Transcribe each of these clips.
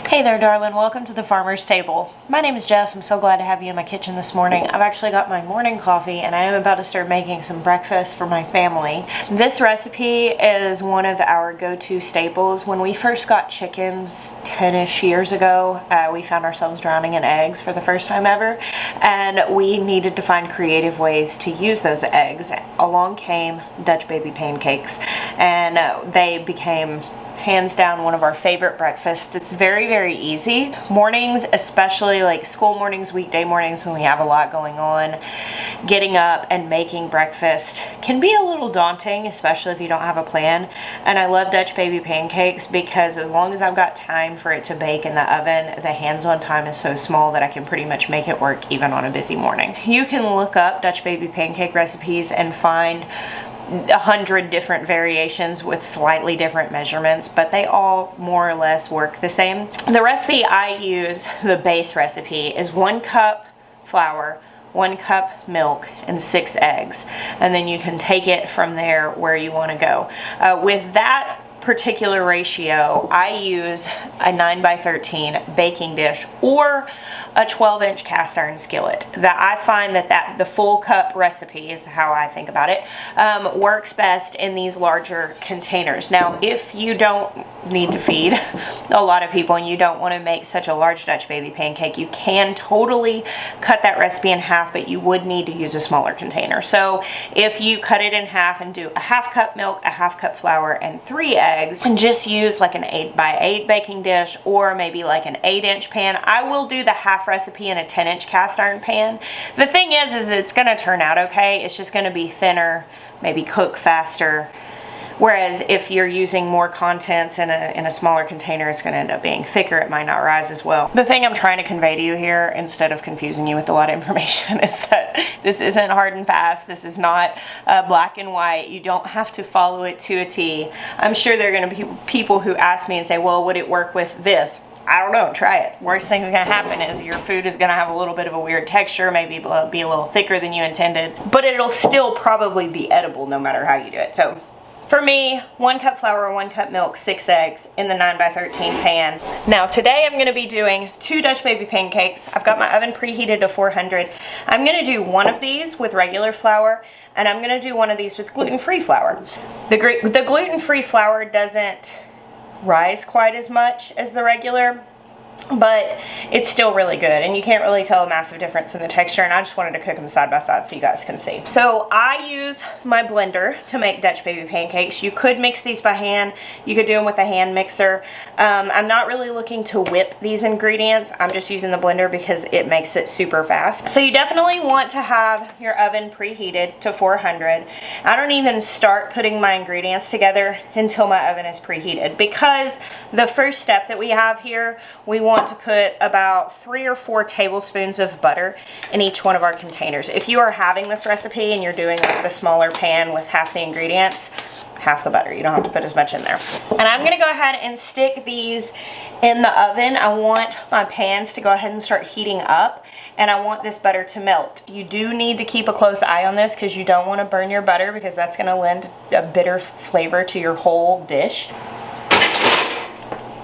Hey there, darling. Welcome to the Farmer's Table. My name is Jess. I'm so glad to have you in my kitchen this morning. I've actually got my morning coffee and I am about to start making some breakfast for my family. This recipe is one of our go-to staples. When we first got chickens 10-ish years ago, we found ourselves drowning in eggs for the first time ever, and we needed to find creative ways to use those eggs. Along came Dutch baby pancakes, and they became hands down one of our favorite breakfasts. It's very, very easy. Mornings, especially like school mornings, weekday mornings when we have a lot going on, getting up and making breakfast can be a little daunting, especially if you don't have a plan. And I love Dutch baby pancakes because as long as I've got time for it to bake in the oven, the hands-on time is so small that I can pretty much make it work even on a busy morning. You can look up Dutch baby pancake recipes and find 100 different variations with slightly different measurements, but they all more or less work the same. The recipe I use, the base recipe, is 1 cup flour, 1 cup milk, and 6 eggs. And then you can take it from there where you want to go. With that particular ratio, I use a 9x13 baking dish or a 12-inch cast iron skillet. That I find that the full cup recipe is how I think about it, works best in these larger containers. Now, if you don't need to feed a lot of people and you don't want to make such a large Dutch baby pancake, you can totally cut that recipe in half, but you would need to use a smaller container. So if you cut it in half and do a 1/2 cup milk, a 1/2 cup flour, and 3 eggs, and just use like an 8x8 baking dish or maybe like an 8-inch pan. I will do the half recipe in a 10-inch cast iron pan. The thing is it's going to turn out okay. It's just going to be thinner, maybe cook faster. Whereas if you're using more contents in a smaller container, it's going to end up being thicker. It might not rise as well. The thing I'm trying to convey to you here, instead of confusing you with a lot of information, is that this isn't hard and fast. This is not black and white. You don't have to follow it to a T. I'm sure there are going to be people who ask me and say, well, would it work with this? I don't know, try it. Worst thing that's gonna happen is your food is gonna have a little bit of a weird texture, maybe be a little thicker than you intended, but it'll still probably be edible no matter how you do it. So for me, 1 cup flour, 1 cup milk, 6 eggs in the 9x13 pan. Now today I'm going to be doing 2 Dutch baby pancakes. I've got my oven preheated to 400. I'm going to do one of these with regular flour, and I'm going to do one of these with gluten-free flour. The gluten-free flour doesn't rise quite as much as the regular, but it's still really good, and you can't really tell a massive difference in the texture, and I just wanted to cook them side by side so you guys can see. So I use my blender to make Dutch baby pancakes. You could mix these by hand. You could do them with a hand mixer. I'm not really looking to whip these ingredients. I'm just using the blender because it makes it super fast. So you definitely want to have your oven preheated to 400. I don't even start putting my ingredients together until my oven is preheated, because the first step that we have here, we want to put about 3 or 4 tablespoons of butter in each one of our containers. If you are having this recipe and you're doing like the smaller pan with half the ingredients, half the butter. You don't have to put as much in there. And I'm going to go ahead and stick these in the oven. I want my pans to go ahead and start heating up, and I want this butter to melt. You do need to keep a close eye on this because you don't want to burn your butter, because that's going to lend a bitter flavor to your whole dish.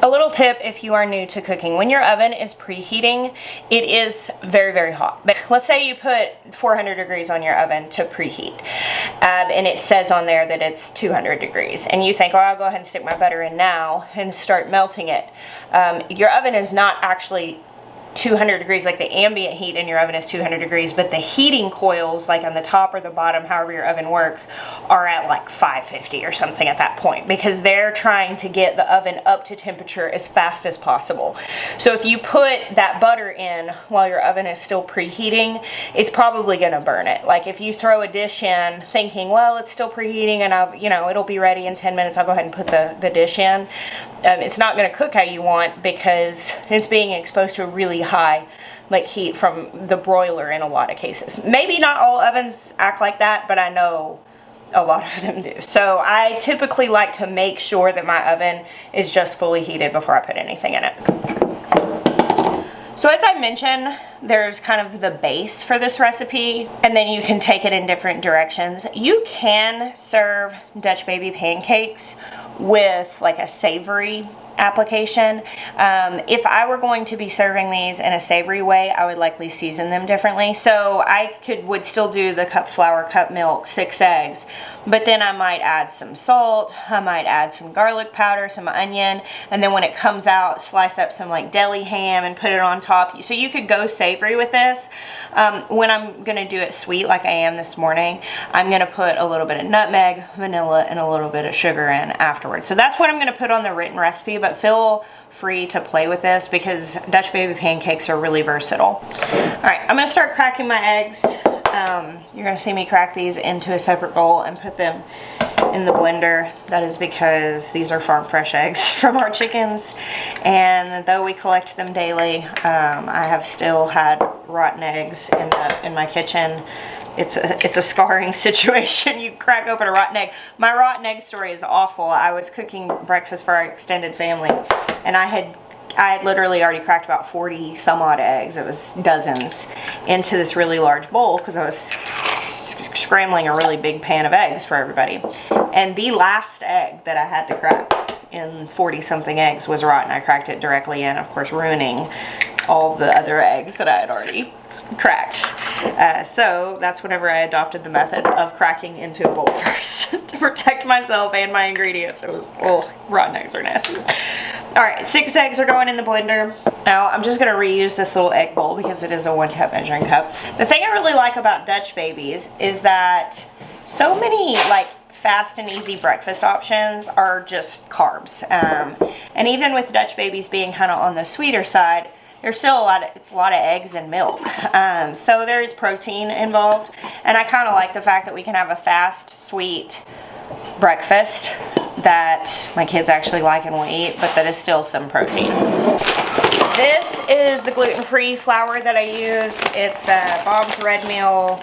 A little tip if you are new to cooking: when your oven is preheating, it is very, very hot. But let's say you put 400 degrees on your oven to preheat, and it says on there that it's 200 degrees, and you think, oh, I'll go ahead and stick my butter in now and start melting it. Your oven is not actually 200 degrees, like the ambient heat in your oven is 200 degrees, but the heating coils, like on the top or the bottom, however your oven works, are at like 550 or something at that point, because they're trying to get the oven up to temperature as fast as possible. So if you put that butter in while your oven is still preheating, it's probably going to burn it. Like if you throw a dish in thinking, well, it's still preheating and it'll be ready in 10 minutes, I'll go ahead and put the dish in, it's not going to cook how you want, because it's being exposed to a really high heat from the broiler in a lot of cases. Maybe not all ovens act like that, but I know a lot of them do. So I typically like to make sure that my oven is just fully heated before I put anything in it. So as I mentioned, there's kind of the base for this recipe, and then you can take it in different directions. You can serve Dutch baby pancakes with like a savory application. If I were going to be serving these in a savory way, I would likely season them differently. So I would still do the cup flour, cup milk, 6 eggs, but then I might add some salt, I might add some garlic powder, some onion, and then when it comes out, slice up some like deli ham and put it on top. So you could go savory with this. When I'm gonna do it sweet like I am this morning, I'm gonna put a little bit of nutmeg, vanilla, and a little bit of sugar in afterwards. So that's what I'm gonna put on the written recipe, but feel free to play with this because Dutch baby pancakes are really versatile. All right, I'm gonna start cracking my eggs. You're gonna see me crack these into a separate bowl and put them in the blender. That is because these are farm fresh eggs from our chickens, and though we collect them daily, I have still had rotten eggs in my kitchen. It's a scarring situation. You crack open a rotten egg. My rotten egg story is awful. I was cooking breakfast for our extended family, and I had literally already cracked about 40 some odd eggs. It was dozens into this really large bowl because I was scrambling a really big pan of eggs for everybody. And the last egg that I had to crack in 40 something eggs was rotten. I cracked it directly in, of course, ruining all the other eggs that I had already cracked. So that's whenever I adopted the method of cracking into a bowl first to protect myself and my ingredients. It was, oh, rotten eggs are nasty. All right, 6 eggs are going in the blender. Now I'm just gonna reuse this little egg bowl because it is a 1 cup measuring cup. The thing I really like about Dutch babies is that so many like fast and easy breakfast options are just carbs. And even with Dutch babies being kind of on the sweeter side, there's still it's a lot of eggs and milk. So there's protein involved. And I kind of like the fact that we can have a fast, sweet breakfast that my kids actually like and will eat, but that is still some protein. This is the gluten-free flour that I use. It's Bob's Red Meal.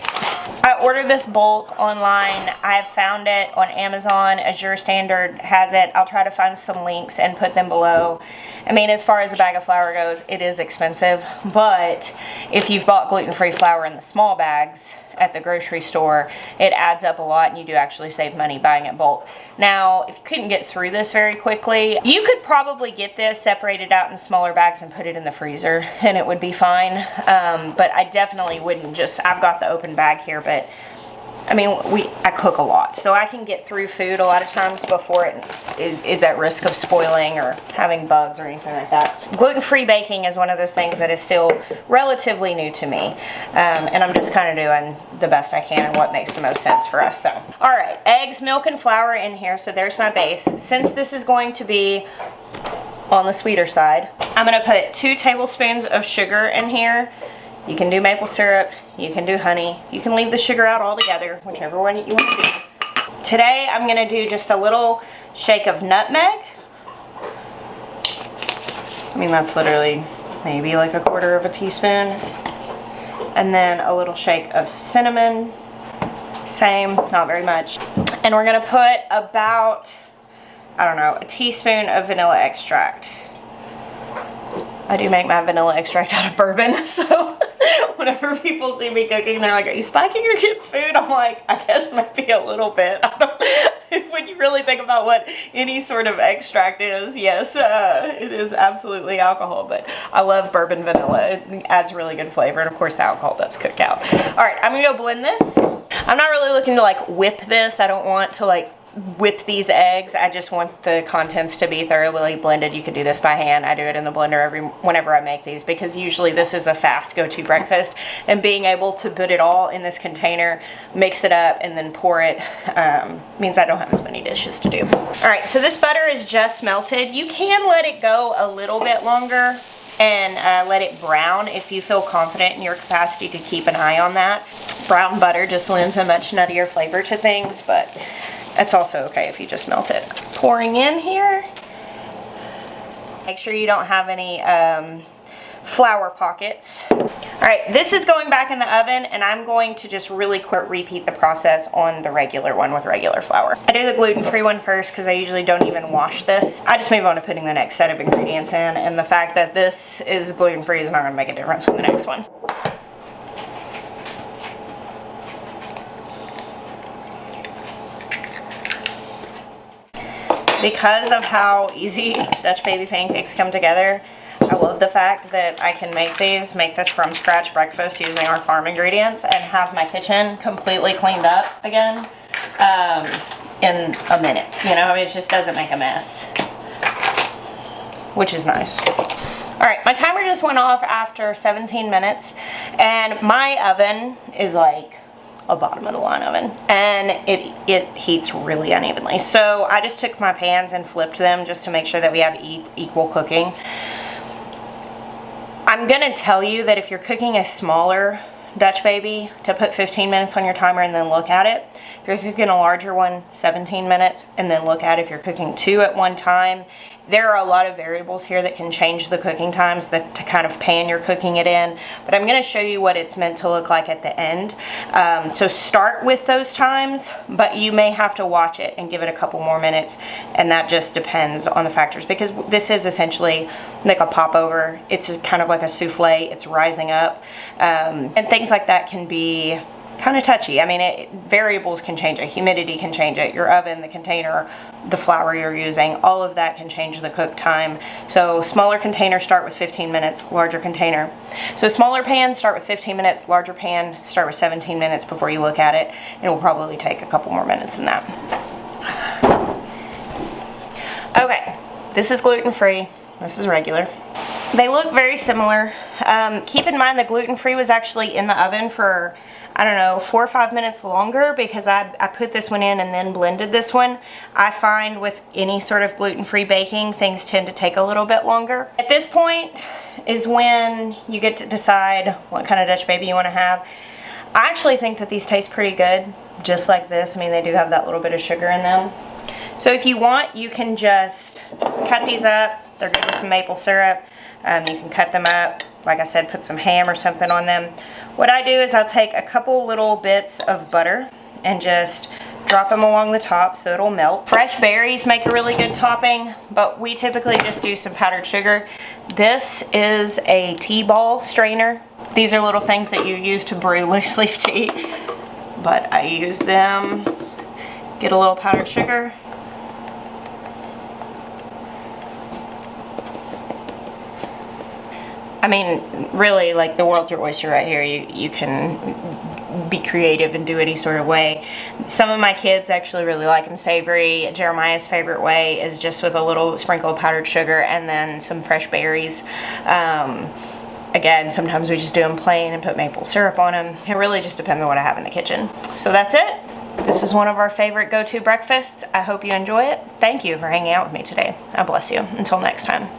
I ordered this bulk online. I've found it on Amazon. Azure Standard has it. I'll try to find some links and put them below. I mean, as far as a bag of flour goes, it is expensive, but if you've bought gluten-free flour in the small bags at the grocery store, it adds up a lot and you do actually save money buying it bulk. Now, if you couldn't get through this very quickly, you could probably get this separated out in smaller bags and put it in the freezer and it would be fine. But I definitely wouldn't just, I've got the open bag here, but I mean, I cook a lot, so I can get through food a lot of times before it is at risk of spoiling or having bugs or anything like that. Gluten-free baking is one of those things that is still relatively new to me, and I'm just kind of doing the best I can and what makes the most sense for us. So, all right, eggs, milk, and flour in here, so there's my base. Since this is going to be on the sweeter side, I'm going to put 2 tablespoons of sugar in here. You can do maple syrup, you can do honey, you can leave the sugar out altogether, whichever one you want to do. Today I'm going to do just a little shake of nutmeg. I mean, that's literally maybe like a 1/4 teaspoon. And then a little shake of cinnamon, same, not very much. And we're going to put about, I don't know, a teaspoon of vanilla extract. I do make my vanilla extract out of bourbon, so whenever people see me cooking, they're like, are you spiking your kids' food? I'm like, I guess maybe a little bit. When you really think about what any sort of extract is, yes, it is absolutely alcohol, but I love bourbon vanilla. It adds really good flavor, and of course the alcohol does cook out. All right, I'm gonna go blend this. I'm not really looking to like whip this. I don't want to like whip these eggs. I just want the contents to be thoroughly blended. You can do this by hand. I do it in the blender whenever I make these because usually this is a fast go-to breakfast, and being able to put it all in this container, mix it up, and then pour it means I don't have as many dishes to do. All right, so this butter is just melted. You can let it go a little bit longer and let it brown if you feel confident in your capacity to keep an eye on that. Brown butter just lends a much nuttier flavor to things, but it's also okay if you just melt it. Pouring in here. Make sure you don't have any flour pockets. All right, this is going back in the oven, and I'm going to just really quick repeat the process on the regular one with regular flour. I do the gluten-free one first because I usually don't even wash this. I just move on to putting the next set of ingredients in, and the fact that this is gluten-free is not going to make a difference on the next one. Because of how easy Dutch baby pancakes come together, I love the fact that I can make this from scratch breakfast using our farm ingredients and have my kitchen completely cleaned up again in a minute. You know, it just doesn't make a mess, which is nice. All right, my timer just went off after 17 minutes, and my oven is like a bottom of the line oven, and it heats really unevenly. So I just took my pans and flipped them just to make sure that we have equal cooking. I'm gonna tell you that if you're cooking a smaller Dutch baby, to put 15 minutes on your timer and then look at it. If you're cooking a larger one, 17 minutes, and then look at it. If you're cooking 2 at one time, there are a lot of variables here that can change the cooking times, to kind of pan you're cooking it in. But I'm going to show you what it's meant to look like at the end. So start with those times, but you may have to watch it and give it a couple more minutes, and that just depends on the factors, because this is essentially like a popover. It's kind of like a souffle. It's rising up, and things like that can be kind of touchy. I mean, variables can change it. Humidity can change it. Your oven, the container, the flour you're using, all of that can change the cook time. So smaller containers start with 15 minutes, larger container. So smaller pans start with 15 minutes, larger pan start with 17 minutes before you look at it. It will probably take a couple more minutes than that. Okay, this is gluten-free. This is regular. They look very similar. Keep in mind the gluten-free was actually in the oven for, I don't know, 4 or 5 minutes longer, because I put this one in and then blended this one. I find with any sort of gluten-free baking, things tend to take a little bit longer. At this point is when you get to decide what kind of Dutch baby you want to have. I actually think that these taste pretty good, just like this. I mean, they do have that little bit of sugar in them. So if you want, you can just cut these up. They're good with some maple syrup. You can cut them up, like I said, put some ham or something on them. What I do is I'll take a couple little bits of butter and just drop them along the top so it'll melt. Fresh berries make a really good topping, but we typically just do some powdered sugar. This is a tea ball strainer. These are little things that you use to brew loose leaf tea, but I use them. Get a little powdered sugar. I mean, really, like, the world's your oyster right here. You can be creative and do any sort of way. Some of my kids actually really like them savory. Jeremiah's favorite way is just with a little sprinkle of powdered sugar and then some fresh berries. Again, sometimes we just do them plain and put maple syrup on them. It really just depends on what I have in the kitchen. So that's it. This is one of our favorite go-to breakfasts. I hope you enjoy it. Thank you for hanging out with me today. God bless you. Until next time.